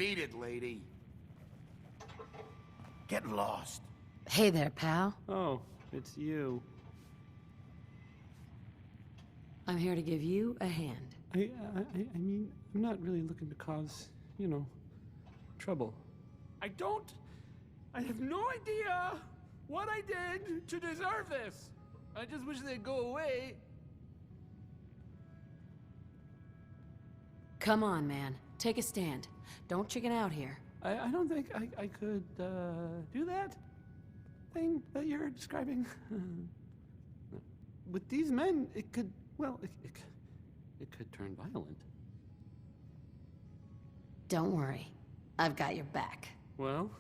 Beat it, lady. Get lost. Hey there, pal. Oh, it's you. I'm here to give you a hand. I mean, I'm not really looking to cause, trouble. I have no idea what I did to deserve this. I just wish they'd go away. Come on, man. Take a stand. Don't chicken out here. I don't think I could, do that thing that you're describing. With these men, it could, well, it could turn violent. Don't worry. I've got your back. Well,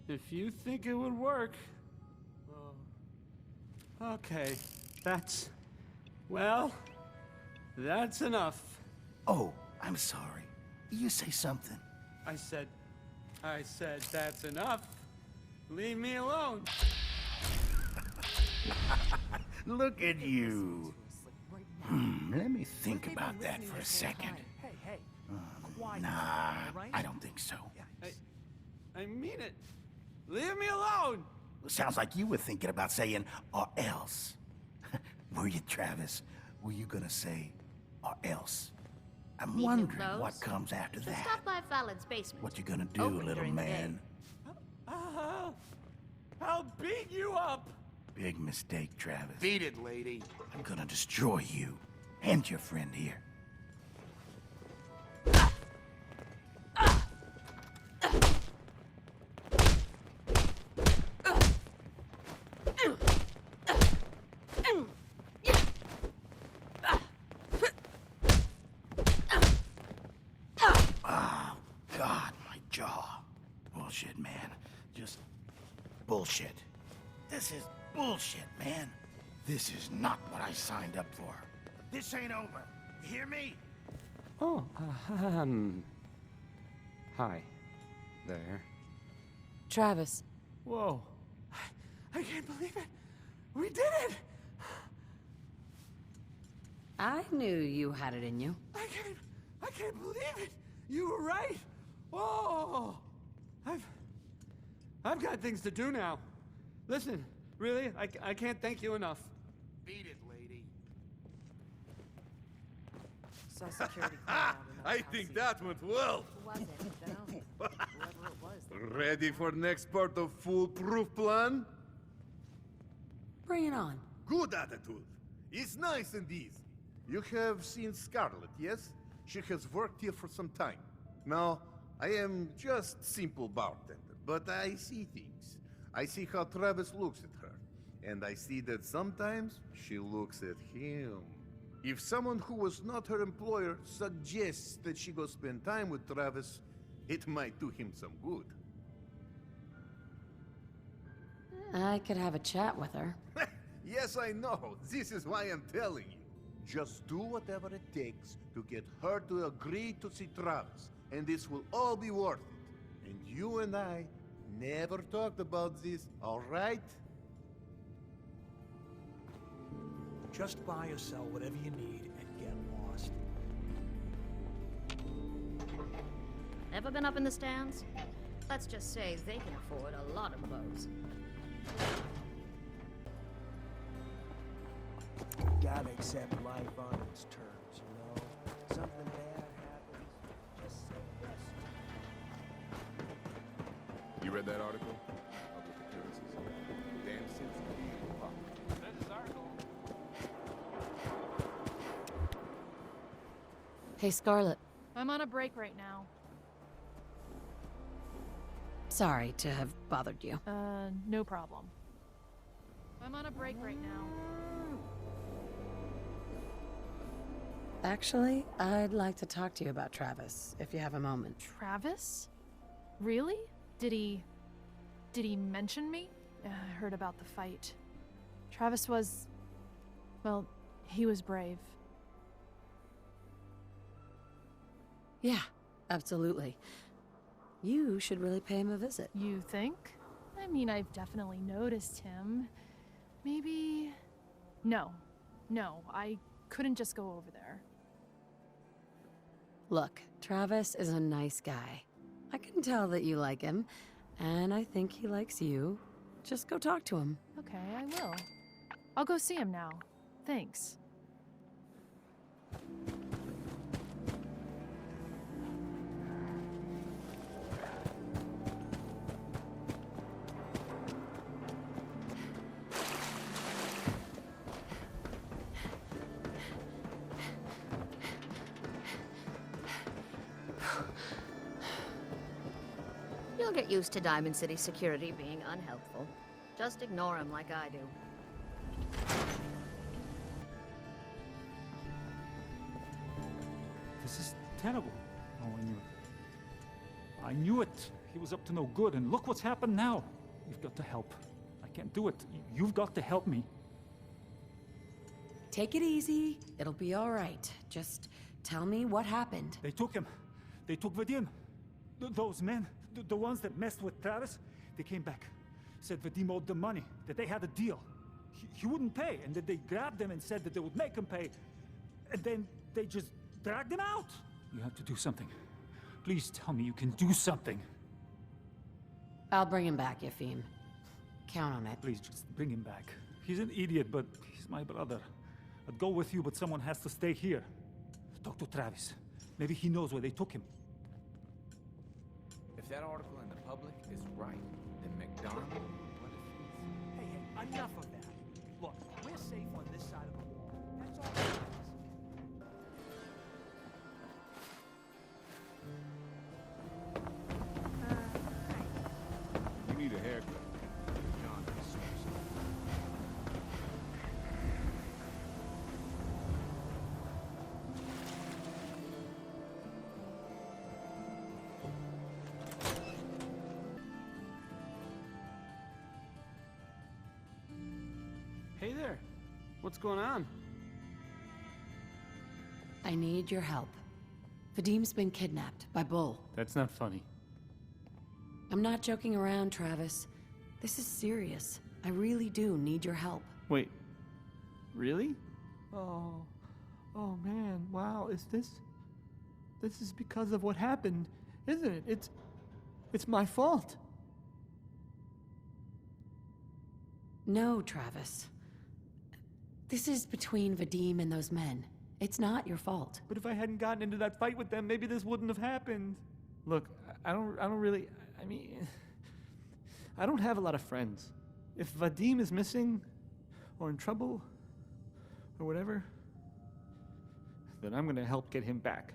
if you think it would work... Okay, that's enough. Oh, I'm sorry. You say something. I said that's enough. Leave me alone. Look at you. Let me think about that for a second. Hey, quiet. Nah, right? I don't think so. I mean it. Leave me alone. Sounds like you were thinking about saying, or else. Were you, Travis? Were you gonna say, or else? I'm Need new wondering clothes? what comes after that. Stop by Fallon's basement. What you gonna do, Open little during the day. man? I'll beat you up. Big mistake, Travis. Beat it, lady. I'm gonna destroy you. And your friend here. Oh, God, my jaw. Bullshit, man. Just bullshit. This is bullshit, man. This is not what I signed up for. This ain't over. You hear me? Oh, hi there. Travis. Whoa. I can't believe it. We did it. I knew you had it in you. I can't believe it. You were right. Oh, I've got things to do now. Listen, really, I can't thank you enough. Beat it, lady. Saw security clear out in I think that went well. Who was it? Dunno. Whoever it was. Ready for next part of foolproof plan? Bring it on. Good attitude. It's nice and easy. You have seen Scarlet, yes? She has worked here for some time. Now, I am just simple bartender, but I see things. I see how Travis looks at her, and I see that sometimes she looks at him. If someone who was not her employer suggests that she go spend time with Travis, it might do him some good. I could have a chat with her. Yes, I know. This is why I'm telling you. Just do whatever it takes to get her to agree to see Travis, and this will all be worth it. And you and I never talked about this, all right? Just buy or sell whatever you need and get lost. Ever been up in the stands? Let's just say they can afford a lot of clothes. Gotta accept life on its terms, you know? Something bad happens, just say yes. You read that article? Public appearances. Damn sense. Read this article. Hey, Scarlet. I'm on a break right now. Sorry to have bothered you. No problem. I'm on a break right now. Actually, I'd like to talk to you about Travis, if you have a moment. Travis? Really? Did he mention me? I heard about the fight. Travis was... well, he was brave. Yeah, absolutely. You should really pay him a visit. You think? I mean, I've definitely noticed him. Maybe... No, I couldn't just go over there. Look, Travis is a nice guy. I can tell that you like him, and I think he likes you. Just go talk to him. Okay, I will. I'll go see him now. Thanks. You'll get used to Diamond City security being unhelpful. Just ignore him like I do. This is terrible. Oh, I knew it. I knew it. He was up to no good, and look what's happened now. You've got to help. I can't do it. You've got to help me. Take it easy. It'll be all right. Just tell me what happened. They took him. They took Vadim. Those men, the ones that messed with Travis, they came back. Said Vadim owed them money, that they had a deal. He wouldn't pay, and that they grabbed him and said that they would make him pay. And then they just dragged him out. You have to do something. Please tell me you can do something. I'll bring him back, Yefim. Count on it. Please, just bring him back. He's an idiot, but he's my brother. I'd go with you, but someone has to stay here. Talk to Travis. Maybe he knows where they took him. If that article in the public is right, then McDonald... Hey, enough of that. Look, we're safe on this side of the wall. That's all that matters. You need a haircut. John, suit yourself. Hey there. What's going on? I need your help. Vadim's been kidnapped by Bull. That's not funny. I'm not joking around, Travis. This is serious. I really do need your help. Wait. Really? Oh man, wow, this is because of what happened, isn't it? It's my fault. No, Travis. This is between Vadim and those men. It's not your fault. But if I hadn't gotten into that fight with them, maybe this wouldn't have happened. Look, I don't really, I mean, I don't have a lot of friends. If Vadim is missing, or in trouble, or whatever, then I'm gonna help get him back.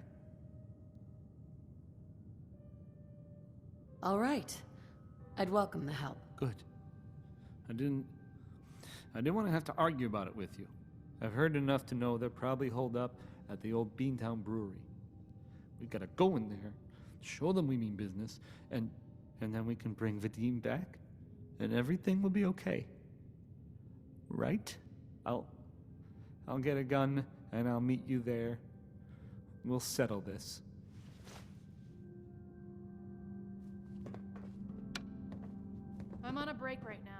All right. I'd welcome the help. Good. I didn't want to have to argue about it with you. I've heard enough to know they're probably holed up at the old Beantown Brewery. We gotta go in there, show them we mean business, and then we can bring Vadim back, and everything will be okay. Right? I'll get a gun, and I'll meet you there. We'll settle this. I'm on a break right now.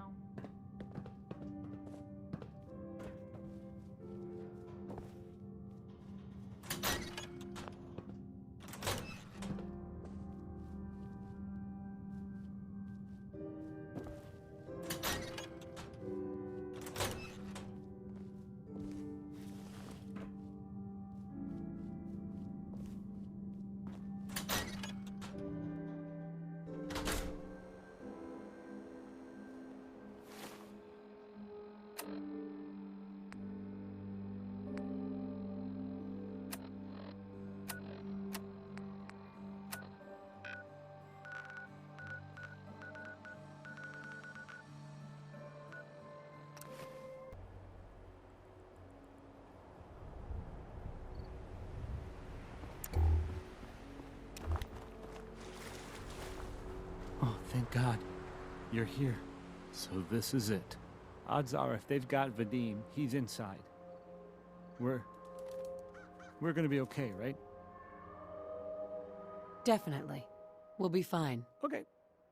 Oh, thank God. You're here. So this is it. Odds are if they've got Vadim, he's inside. We're gonna be okay, right? Definitely. We'll be fine. Okay.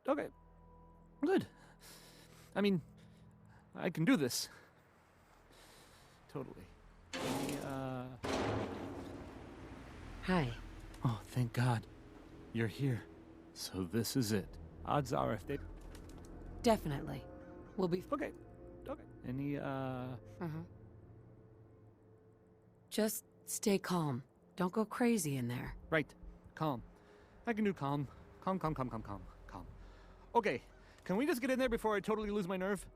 Good. I mean, I can do this. Totally. Hi. Oh, thank God. You're here. So this is it. Odds are if they... Definitely. We'll be... Okay. Okay. Any, Just stay calm. Don't go crazy in there. Right. Calm. I can do calm. Calm. Okay. Can we just get in there before I totally lose my nerve?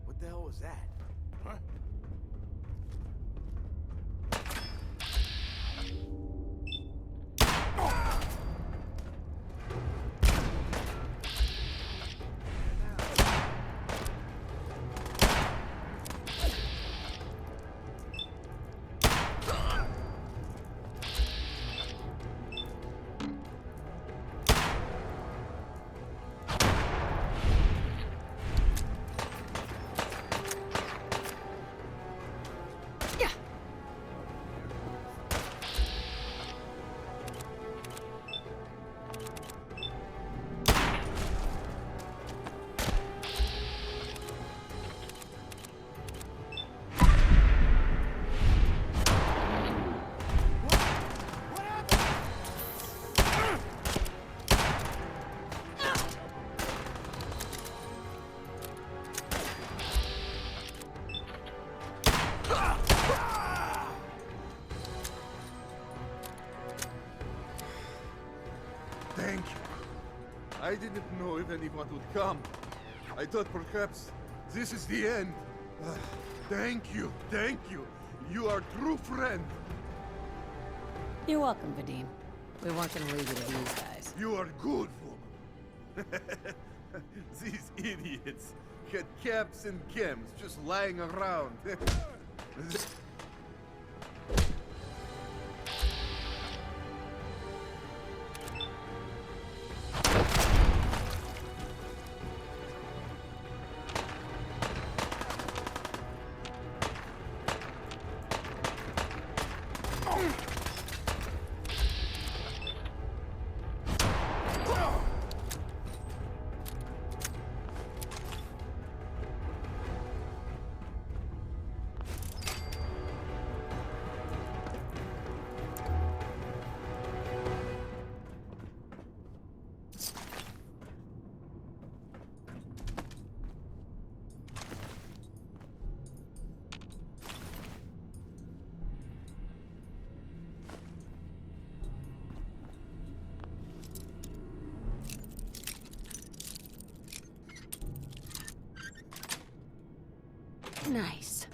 What the hell was that? Huh? Thank you. I didn't know if anyone would come. I thought perhaps this is the end. Thank you. You are true friend. You're welcome, Vadim. We weren't gonna leave you to these guys. You are good, woman. These idiots had caps and chems just lying around. Nice.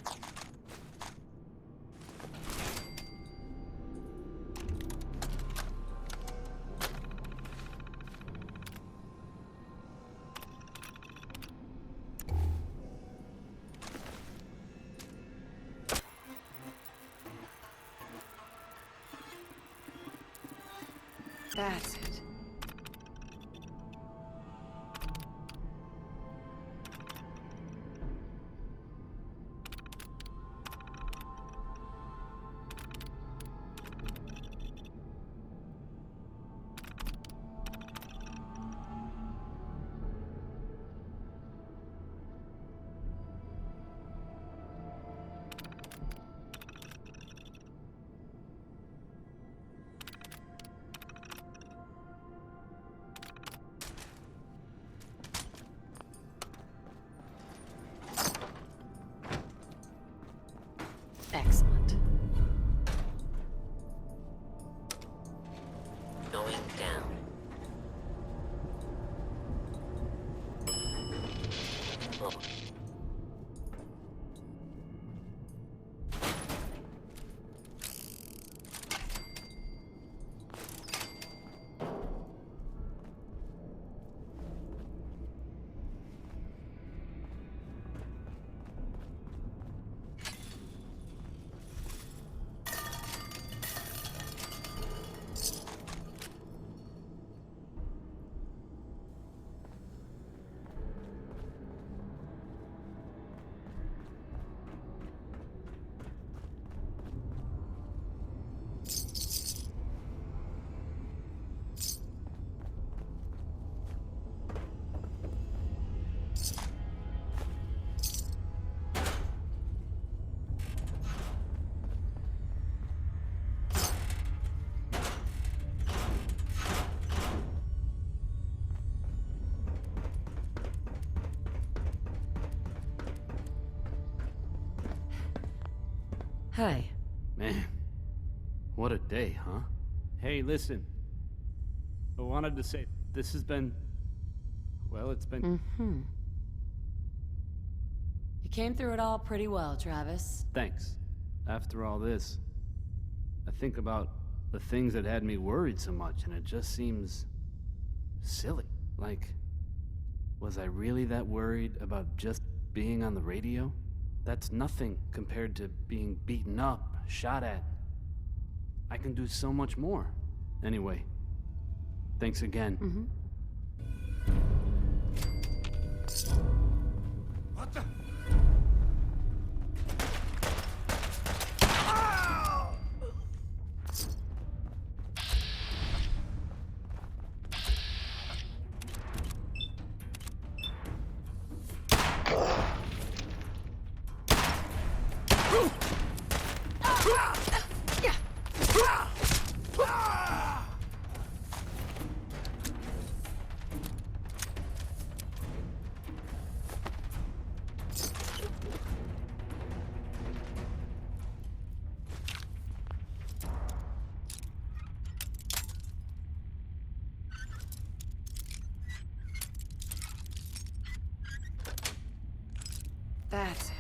That's it. Excellent. Going down. Oh. Hey. Man, what a day, huh? Hey, listen. I wanted to say, this has been... Well, it's been... Mm-hmm. You came through it all pretty well, Travis. Thanks. After all this, I think about the things that had me worried so much, and it just seems... silly. Like, was I really that worried about just being on the radio? That's nothing compared to being beaten up, shot at. I can do so much more. Anyway, thanks again. Mm-hmm. What the? That's it.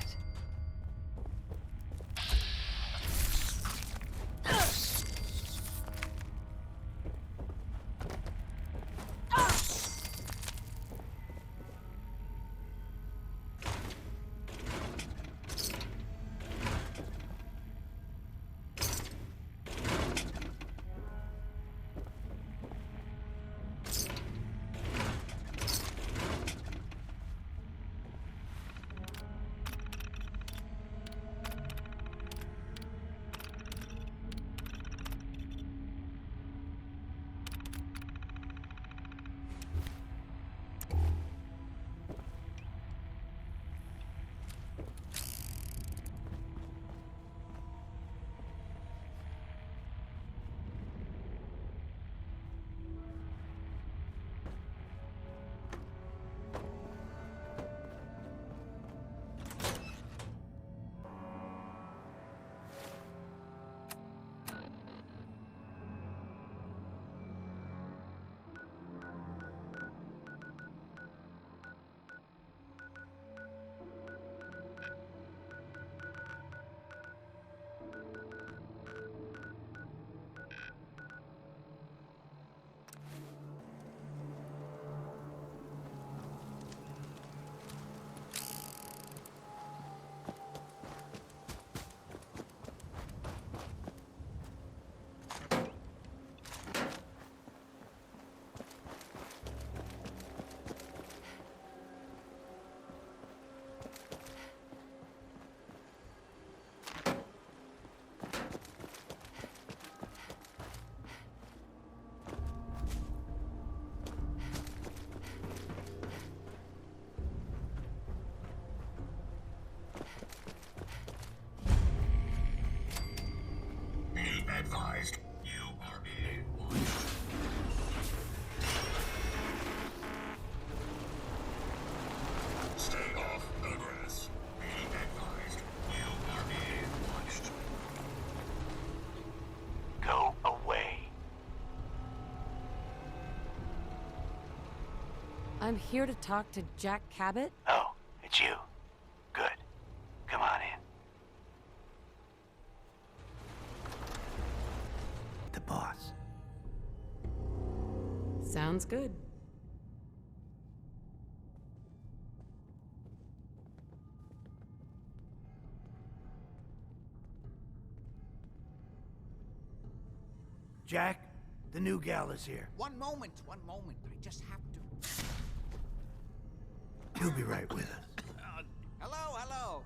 Advised, you are being watched. Stay off the grass. Be advised, you are being watched. Go away. I'm here to talk to Jack Cabot. Oh, it's you. Good. Come on in. The boss. Sounds good. Jack, the new gal is here. One moment. I just have to. He'll be right with us. Hello.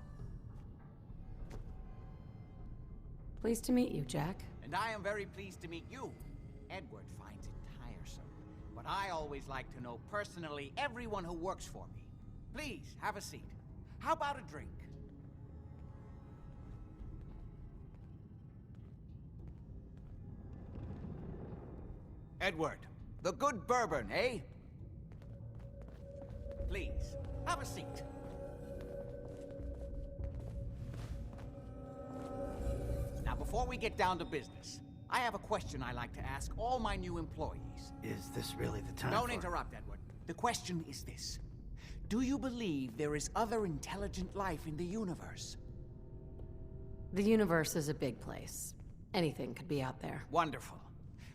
Pleased to meet you, Jack. And I am very pleased to meet you. Edward finds it tiresome, but I always like to know personally everyone who works for me. Please, have a seat. How about a drink? Edward, the good bourbon, eh? Please, have a seat. before we get down to business, I have a question I like to ask all my new employees. Is this really the time Don't interrupt, Edward. The question is this. Do you believe there is other intelligent life in the universe? The universe is a big place. Anything could be out there. Wonderful.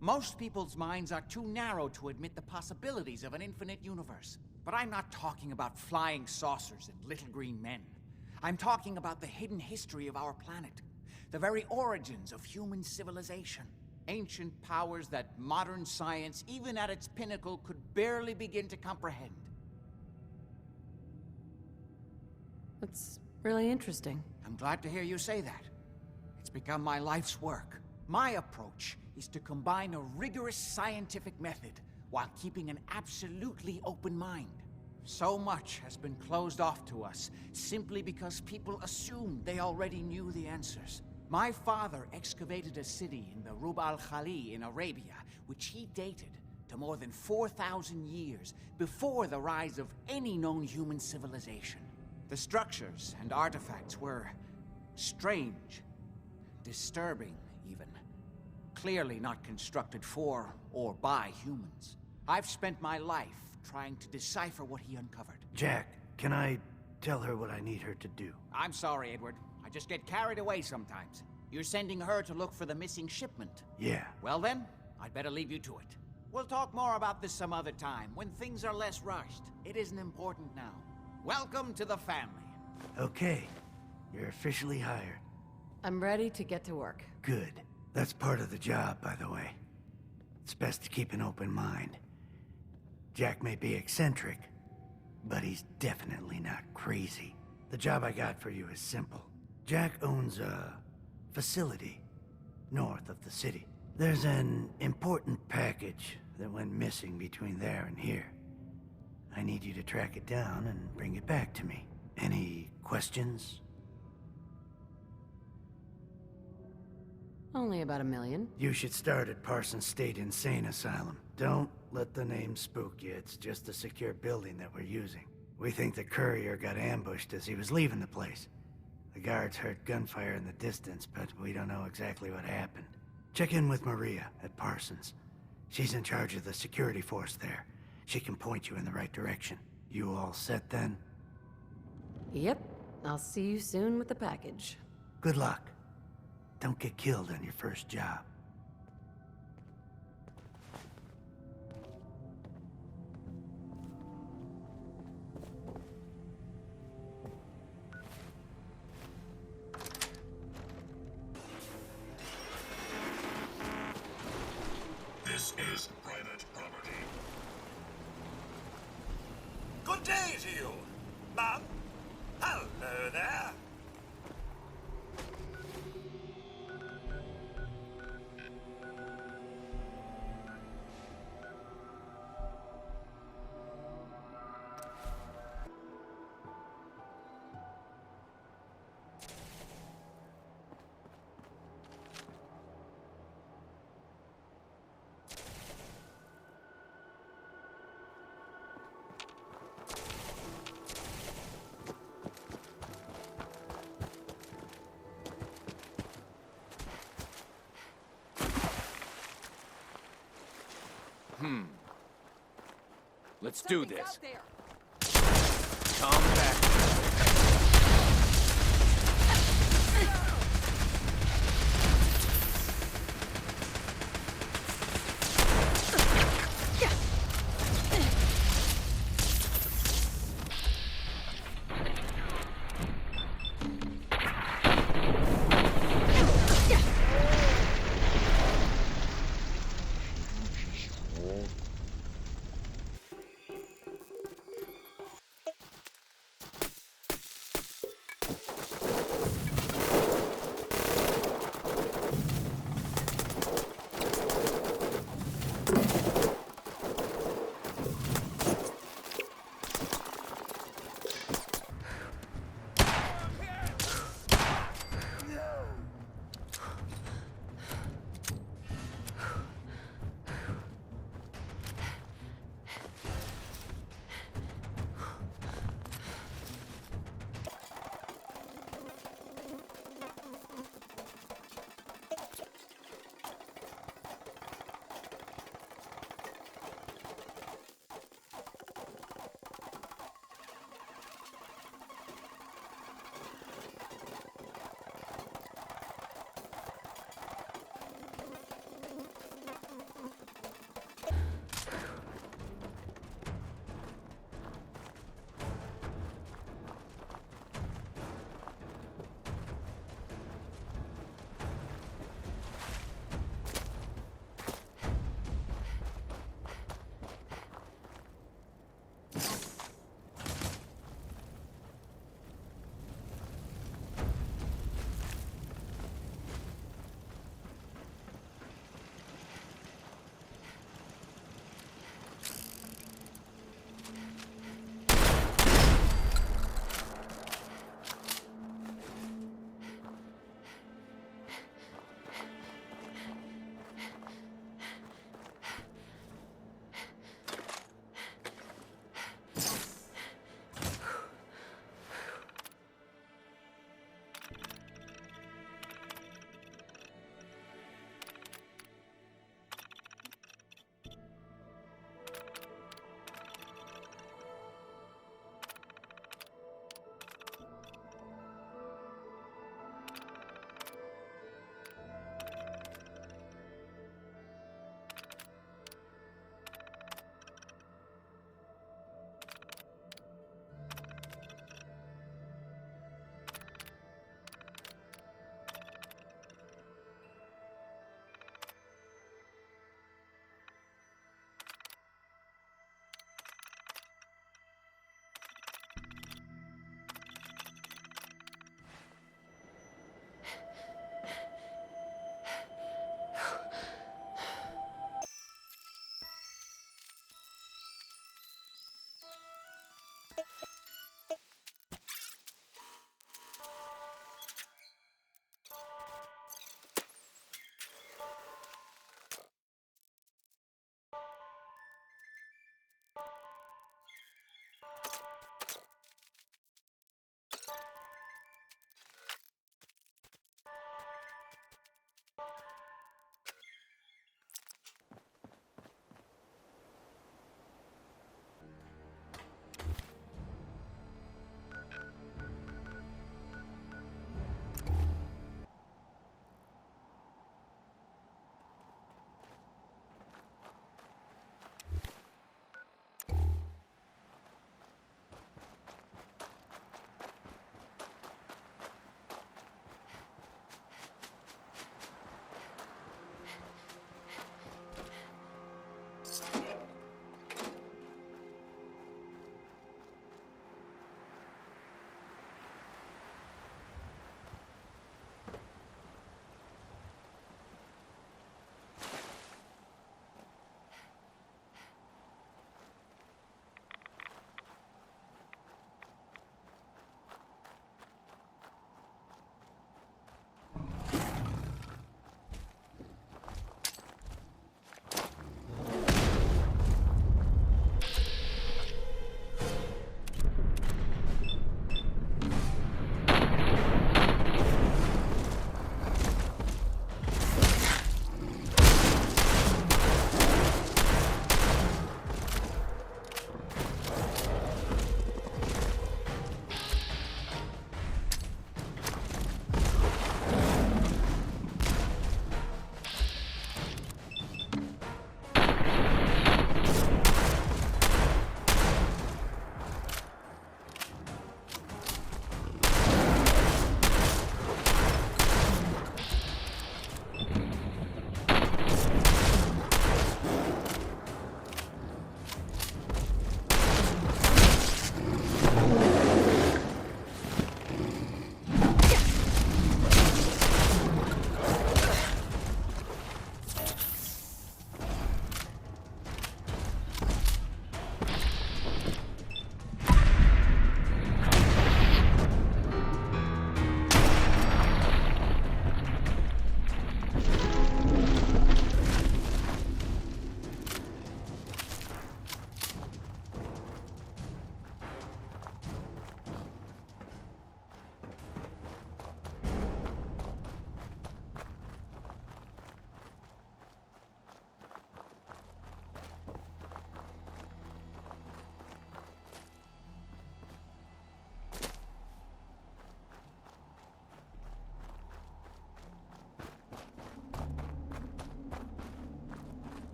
Most people's minds are too narrow to admit the possibilities of an infinite universe. But I'm not talking about flying saucers and little green men. I'm talking about the hidden history of our planet. The very origins of human civilization. Ancient powers that modern science, even at its pinnacle, could barely begin to comprehend. That's really interesting. I'm glad to hear you say that. It's become my life's work. My approach is to combine a rigorous scientific method while keeping an absolutely open mind. So much has been closed off to us simply because people assumed they already knew the answers. My father excavated a city in the Rub al-Khali in Arabia, which he dated to more than 4,000 years before the rise of any known human civilization. The structures and artifacts were strange, disturbing even. Clearly not constructed for or by humans. I've spent my life trying to decipher what he uncovered. Jack, can I tell her what I need her to do? I'm sorry, Edward. I just get carried away sometimes. You're sending her to look for the missing shipment. Yeah. Well then, I'd better leave you to it. We'll talk more about this some other time, when things are less rushed. It isn't important now. Welcome to the family. Okay. You're officially hired. I'm ready to get to work. Good. That's part of the job, by the way. It's best to keep an open mind. Jack may be eccentric, but he's definitely not crazy. The job I got for you is simple. Jack owns a facility north of the city. There's an important package that went missing between there and here. I need you to track it down and bring it back to me. Any questions? Only about 1 million. You should start at Parsons State Insane Asylum. Don't let the name spook you. It's just a secure building that we're using. We think the courier got ambushed as he was leaving the place. The guards heard gunfire in the distance, but we don't know exactly what happened. Check in with Maria at Parsons. She's in charge of the security force there. She can point you in the right direction. You all set then? Yep. I'll see you soon with the package. Good luck. Don't get killed on your first job. This is private property. Good day to you, Mom. Hello there. Let's do this. Come back.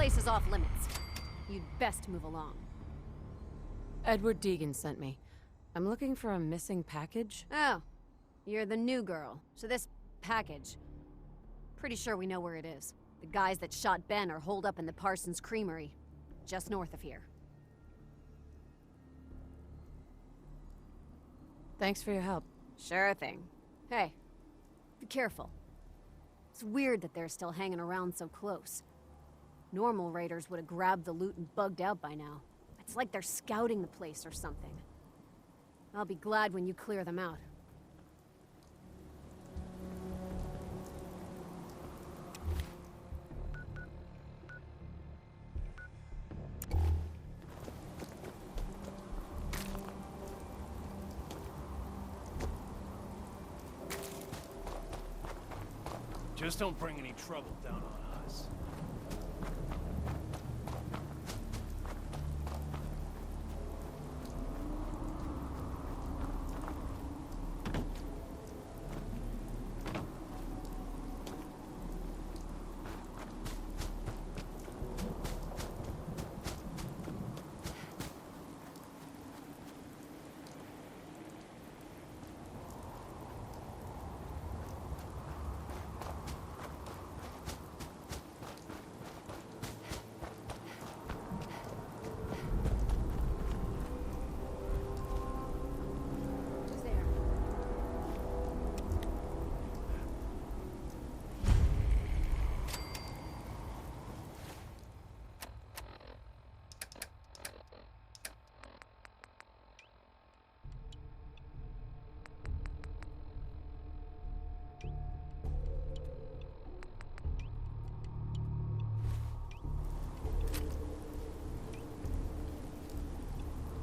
place is off limits. You'd best move along. Edward Deegan sent me. I'm looking for a missing package. Oh, you're the new girl. So this package... Pretty sure we know where it is. The guys that shot Ben are holed up in the Parsons Creamery, just north of here. Thanks for your help. Sure thing. Hey, be careful. It's weird that they're still hanging around so close. Normal raiders would have grabbed the loot and bugged out by now. It's like they're scouting the place or something. I'll be glad when you clear them out. Just don't bring any trouble down on us.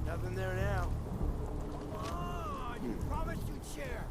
Nothing there now. Come on! You promised you'd share.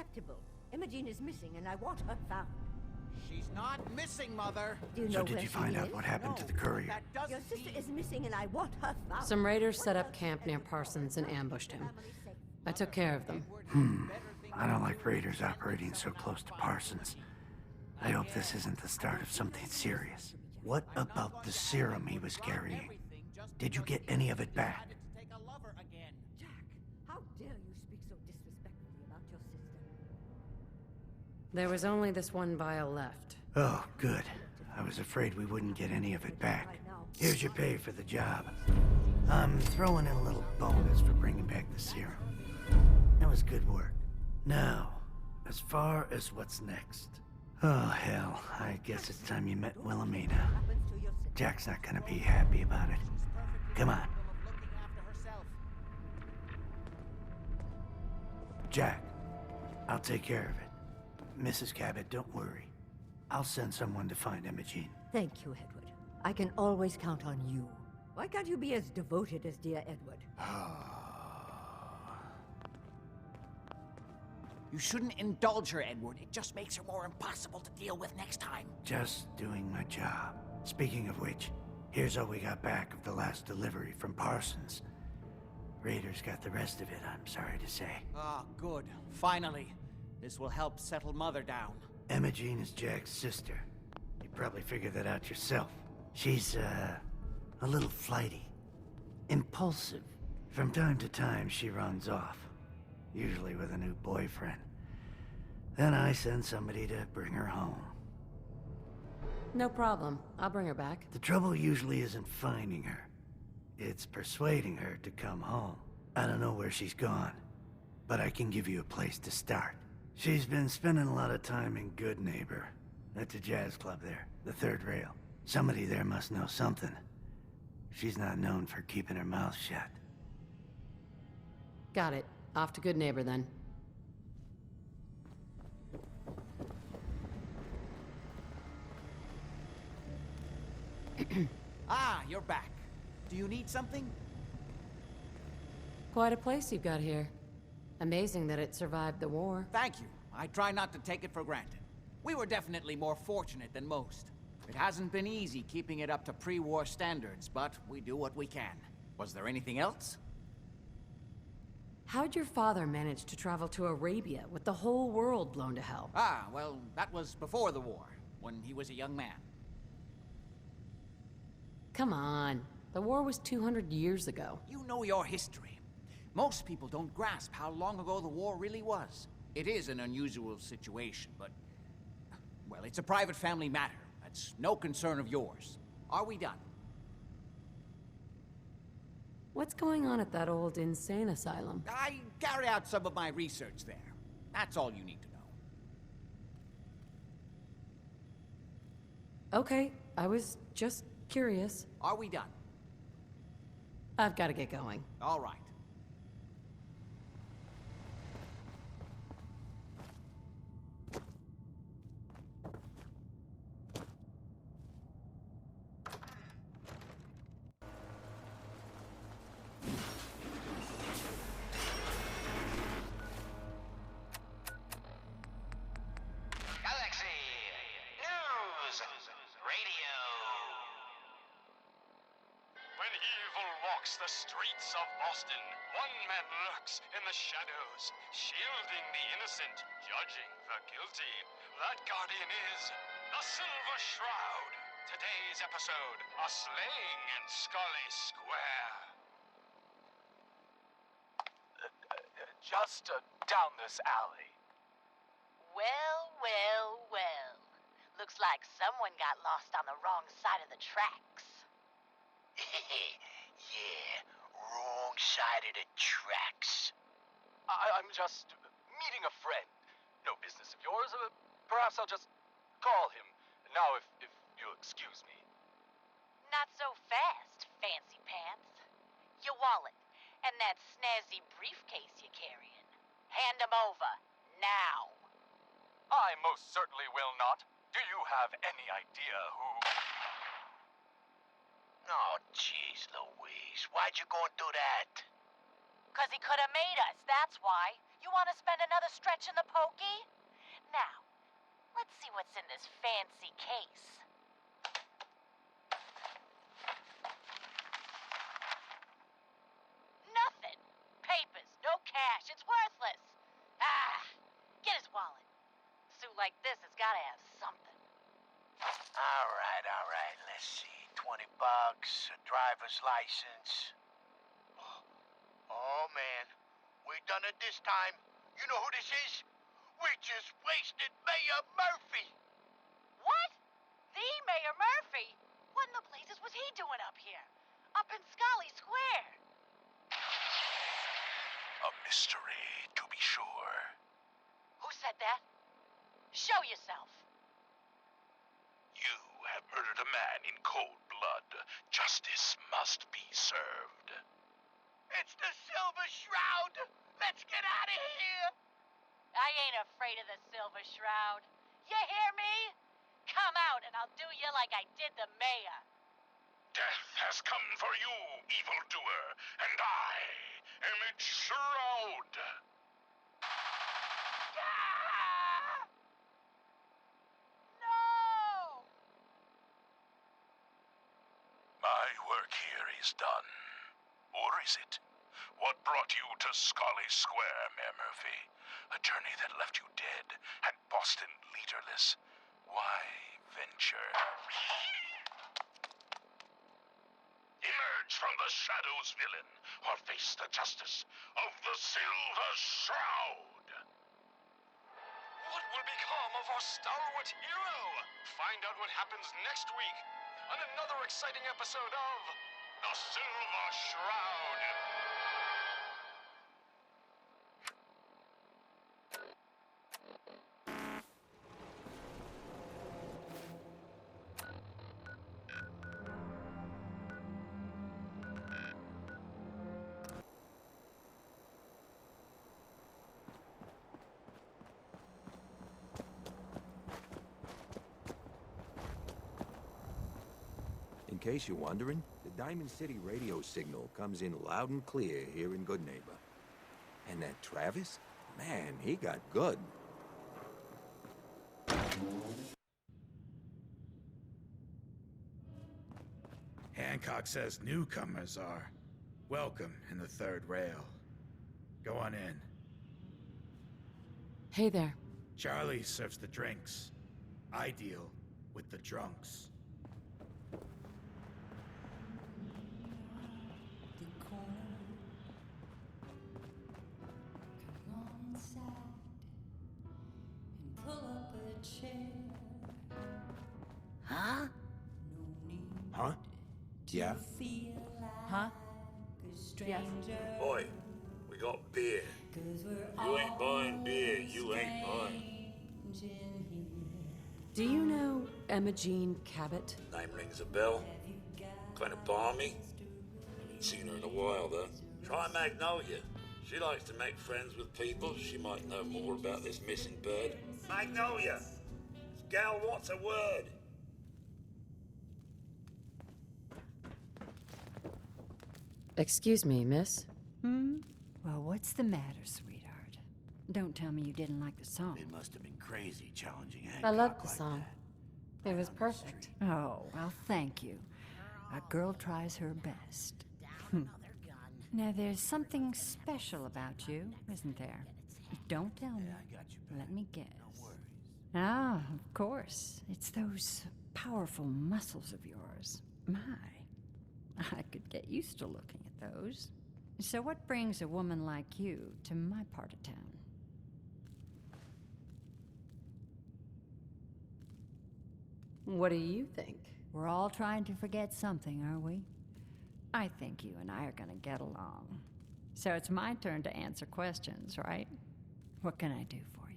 unacceptable. Imogene is missing, and I want her found. She's not missing, Mother. Do you So know did where you she find out is? what happened to the courier? Your sister is missing, and I want her found. Some raiders set up camp near Parsons and ambushed him. I took care of them. I don't like raiders operating so close to Parsons. I hope this isn't the start of something serious. What about the serum he was carrying? Did you get any of it back? Jack, how dare you speak so disrespectfully about your sister? There was only this one vial left. Oh, good. I was afraid we wouldn't get any of it back. Here's your pay for the job. I'm throwing in a little bonus for bringing back the serum. That was good work. Now, as far as what's next. Oh, hell. I guess it's time you met Wilhelmina. Jack's not gonna be happy about it. Come on. Jack, I'll take care of it. Mrs. Cabot, don't worry. I'll send someone to find Imogene. Thank you, Edward. I can always count on you. Why can't you be as devoted as dear Edward? You shouldn't indulge her, Edward. It just makes her more impossible to deal with next time. Just doing my job. Speaking of which, here's all we got back of the last delivery from Parsons. Raiders got the rest of it, I'm sorry to say. Ah, good. Finally. This will help settle Mother down. Imogene is Jack's sister. You probably figured that out yourself. She's, a little flighty. Impulsive. From time to time, she runs off. Usually with a new boyfriend. Then I send somebody to bring her home. No problem. I'll bring her back. The trouble usually isn't finding her. It's persuading her to come home. I don't know where she's gone, but I can give you a place to start. She's been spending a lot of time in Good Neighbor, at the jazz club there, the third rail. Somebody there must know something. She's not known for keeping her mouth shut. Got it. Off to Good Neighbor, then. Ah, you're back. Do you need something? Quite a place you've got here. Amazing that it survived the war. Thank you. I try not to take it for granted. We were definitely more fortunate than most. It hasn't been easy keeping it up to pre-war standards, but we do what we can. Was there anything else? How'd your father manage to travel to Arabia with the whole world blown to hell? Ah, well, that was before the war, when he was a young man. Come on. The war was 200 years ago. You know your history. Most people don't grasp how long ago the war really was. It is an unusual situation, but... well, it's a private family matter. That's no concern of yours. Are we done? What's going on at that old insane asylum? I carry out some of my research there. That's all you need to know. Okay, I was just curious. Are we done? I've got to get going. All right. When evil walks the streets of Boston, one man lurks in the shadows, shielding the innocent, judging the guilty. That guardian is the Silver Shroud. Today's episode, a slaying in Scully Square. Just down this alley. Well, well, well. Looks like someone got lost on the wrong side of the tracks. Yeah, wrong side of the tracks. I'm just meeting a friend. No business of yours. Perhaps I'll just call him. Now, if you'll excuse me. Not so fast, fancy pants. Your wallet and that snazzy briefcase you're carrying. Hand them over, now. I most certainly will not. Do you have any idea who... Oh, jeez Louise, why'd you go and do that? 'Cause he could have made us, that's why. You want to spend another stretch in the pokey? Now, let's see what's in this fancy case. Nothing. Papers, no cash. It's worthless. Ah, get his wallet. A suit like this has got to have something. All right. Let's see. $20, a driver's license. Oh, man. We done it this time. You know who this is? We just wasted Mayor Murphy. What? The Mayor Murphy? What in the blazes was he doing up here? Up in Scully Square? A mystery, to be sure. Who said that? Show yourself. You have murdered a man in cold blood. Justice must be served. It's the Silver Shroud! Let's get out of here! I ain't afraid of the Silver Shroud. You hear me? Come out and I'll do you like I did the mayor. Death has come for you, evildoer, and I am its shroud. No! My work here is done. Or is it? What brought you to Scully Square, Mayor Murphy? A journey that left you dead and Boston leaderless. Why venture? Emerge from the shadows, villain, or face the justice of the Silver Shroud. What will become of our stalwart hero? Find out what happens next week on another exciting episode of The Silver Shroud. In case you're wondering, the Diamond City radio signal comes in loud and clear here in Goodneighbor. And that Travis? Man, he got good. Hancock says newcomers are welcome in the third rail. Go on in. Hey there. Charlie serves the drinks. I deal with the drunks. Huh? Huh? Yeah? Huh? Yes. Boy, we got beer. You ain't buying beer, you ain't buying. Do you know Emma Jean Cabot? Name rings a bell. Kind of balmy. Haven't seen her in a while, though. Try Magnolia. She likes to make friends with people. She might know more about this missing bird. Magnolia! This gal wants a word. Excuse me, miss? Well, what's the matter, sweetheart? Don't tell me you didn't like the song. It must have been crazy challenging Hancock I loved the like song. that. It was perfect. Oh, well, thank you. A girl tries her best. Now, there's something special about you, isn't there? Don't tell me. I got you back. Let me guess. No worries. Ah, of course. It's those powerful muscles of yours. My, I could get used to looking at those. So what brings a woman like you to my part of town? What do you think? We're all trying to forget something, are we? I think you and I are gonna get along. So it's my turn to answer questions, right? What can I do for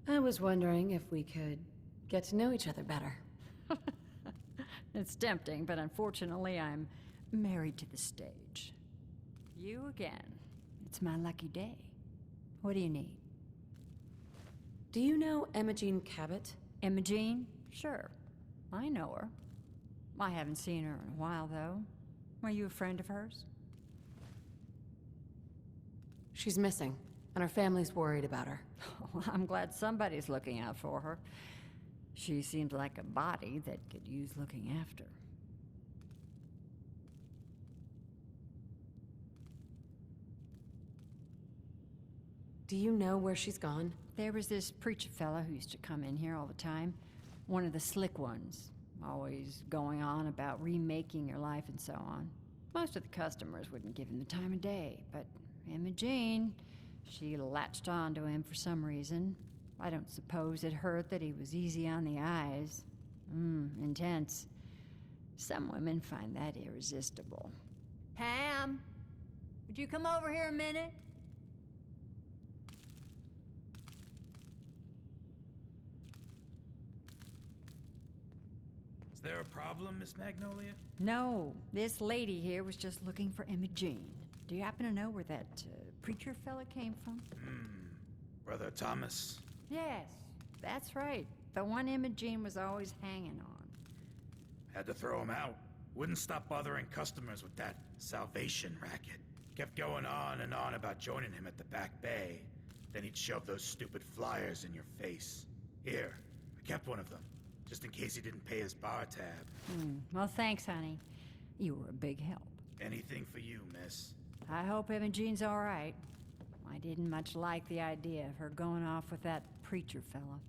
you? I was wondering if we could get to know each other better. It's tempting, but unfortunately I'm married to the stage. You again. It's my lucky day. What do you need? Do you know Emma Jean Cabot? Emma Jean? Sure. I know her. I haven't seen her in a while, though. Are you a friend of hers? She's missing, and her family's worried about her. Well, I'm glad somebody's looking out for her. She seems like a body that could use looking after. Do you know where she's gone? There was this preacher fella who used to come in here all the time. One of the slick ones. Always going on about remaking your life and so on. Most of the customers wouldn't give him the time of day, but Imogene, she latched on to him for some reason. I don't suppose it hurt that he was easy on the eyes. Intense. Some women find that irresistible. Pam, would you come over here a minute? Is there a problem, Miss Magnolia? No, this lady here was just looking for Imogene. Do you happen to know where that preacher fella came from? Brother Thomas? Yes, that's right. The one Imogene was always hanging on. Had to throw him out. Wouldn't stop bothering customers with that salvation racket. Kept going on and on about joining him at the back bay. Then he'd shove those stupid flyers in your face. Here, I kept one of them, just in case he didn't pay his bar tab. Well, thanks, honey. You were a big help. Anything for you, miss. I hope Imogene's all right. I didn't much like the idea of her going off with that preacher fella.